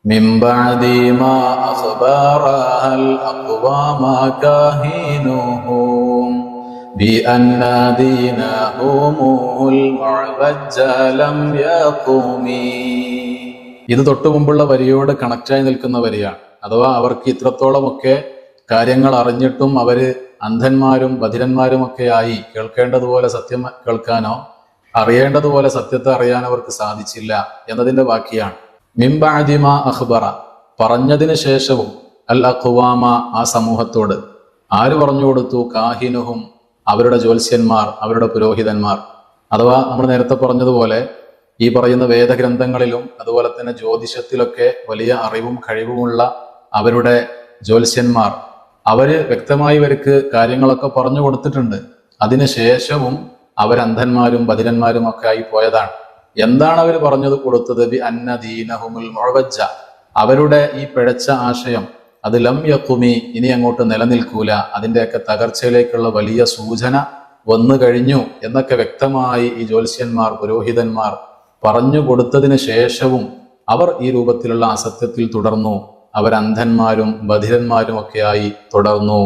മിൻ ബഅദി മാ അഖ്ബറഹൽ അഖ്വാമ കാഹിനുഹും ബിഅന്ന ദീനഹുമുൽ മുഅവജ്ജ ലം യഖുമി. ഇത് തൊട്ടു മുമ്പുള്ള വരിയോട് കണക്റ്റായി നിൽക്കുന്ന വരിയാണ്. അഥവാ അവർക്ക് ഇത്രത്തോളമൊക്കെ കാര്യങ്ങൾ അറിഞ്ഞിട്ടും അവര് അന്ധന്മാരും ബധിരന്മാരുമൊക്കെ ആയി കേൾക്കേണ്ടതുപോലെ സത്യം കേൾക്കാനോ അറിയേണ്ടതുപോലെ സത്യത്തെ അറിയാൻ അവർക്ക് സാധിച്ചില്ല എന്നതിന്റെ ബാക്കിയാണ്. മിൻ ബഅദി മാ അഖ്ബറ, പറഞ്ഞതിന് ശേഷവും, അൽ അഖ്വാമ, ആ സമൂഹത്തോട്. ആര് പറഞ്ഞു കൊടുത്തു? കാഹിനുഹും, അവരുടെ ജ്യോത്സ്യന്മാർ, അവരുടെ പുരോഹിതന്മാർ. അഥവാ നമ്മൾ നേരത്തെ പറഞ്ഞതുപോലെ ഈ പറയുന്ന വേദഗ്രന്ഥങ്ങളിലും അതുപോലെ തന്നെ ജ്യോതിഷത്തിലൊക്കെ വലിയ അറിവും കഴിവുമുള്ള അവരുടെ ജ്യോത്സ്യന്മാർ, അവര് വ്യക്തമായി ഇവർക്ക് കാര്യങ്ങളൊക്കെ പറഞ്ഞു കൊടുത്തിട്ടുണ്ട്. അതിനുശേഷവും അവരന്ധന്മാരും ബധിരന്മാരും ഒക്കെ ആയി പോയതാണ്. എന്താണ് അവർ പറഞ്ഞത് കൊടുത്തത്? ബി അന്ന ദീനഹുമുൽ മുഅവജ്ജ, അവരുടെ ഈ പിഴച്ച ആശയം അത് ലം യഖുമി, ഇനി അങ്ങോട്ട് നിലനിൽക്കൂല, അതിന്റെയൊക്കെ തകർച്ചയിലേക്കുള്ള വലിയ സൂചന വന്നു കഴിഞ്ഞു എന്നൊക്കെ വ്യക്തമായി ഈ ജ്യോത്സ്യന്മാർ, പുരോഹിതന്മാർ പറഞ്ഞു കൊടുത്തതിന് ശേഷവും അവർ ഈ രൂപത്തിലുള്ള അസത്യത്തിൽ തുടർന്നു. അവരന്ധന്മാരും ബധിരന്മാരും ഒക്കെയായി തുടർന്നു.